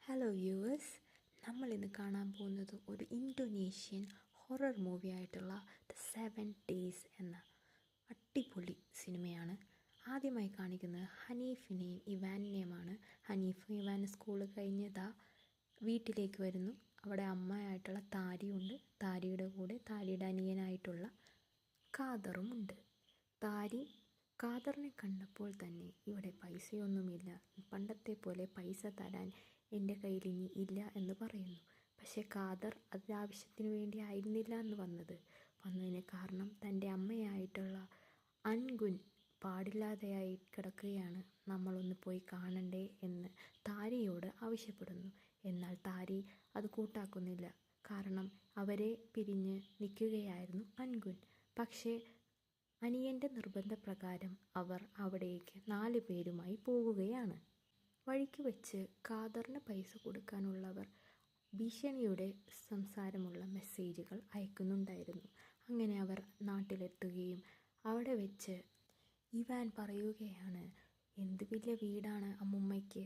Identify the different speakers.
Speaker 1: Hello viewers, നമ്മളിന്ന് കാണാൻ പോകുന്നത് ഒരു ഇന്തോനേഷ്യൻ ഹൊറർ മൂവി ആയിട്ടുള്ള ദ 7 ഡേയ്സ് എന്ന അടിപൊളി സിനിമയാണ്. ആദ്യമായി കാണിക്കുന്നത് ഹനീഫിനെയും ഇവാനിനെയുമാണ്. ഹനീഫും ഇവാനും സ്കൂൾ കഴിഞ്ഞതാ വീട്ടിലേക്ക് വരുന്നു. അവിടെ അമ്മയായിട്ടുള്ള താരിയുണ്ട്. താരിയുടെ കൂടെ താരിയുടെ അനിയനായിട്ടുള്ള ഖാദറുമുണ്ട്. ഖാദറിനെ കണ്ടപ്പോൾ തന്നെ ഇവിടെ പൈസയൊന്നുമില്ല, പണ്ടത്തെ പോലെ പൈസ തരാൻ എൻ്റെ കയ്യിൽ ഇനി ഇല്ല എന്ന് പറയുന്നു. പക്ഷേ ഖാദർ ആവശ്യത്തിന് വേണ്ടി ആയിരുന്നില്ല എന്ന് വന്നതിന് കാരണം തൻ്റെ അമ്മയായിട്ടുള്ള അൻഗുൻ പാടില്ലാതെയായി കിടക്കുകയാണ്, നമ്മളൊന്ന് പോയി കാണണ്ടേ എന്ന് താരിയോട് ആവശ്യപ്പെടുന്നു. എന്നാൽ താരി അത് കൂട്ടാക്കുന്നില്ല. കാരണം അവരെ പിരിഞ്ഞ് നിൽക്കുകയായിരുന്നു അൻഗുൻ. പക്ഷേ അനിയൻ്റെ നിർബന്ധപ്രകാരം അവർ അവിടേക്ക് 4 പേരുമായി പോവുകയാണ്. വഴിക്ക് വെച്ച് ഖാദറിന് പൈസ കൊടുക്കാനുള്ളവർ ഭീഷണിയുടെ സംസാരമുള്ള മെസ്സേജുകൾ അയക്കുന്നുണ്ടായിരുന്നു. അങ്ങനെ അവർ നാട്ടിലെത്തുകയും അവിടെ വെച്ച് ഇവാൻ പറയുകയാണ്, എന്ത് വലിയ വീടാണ് അമ്മുമ്മയ്ക്ക്,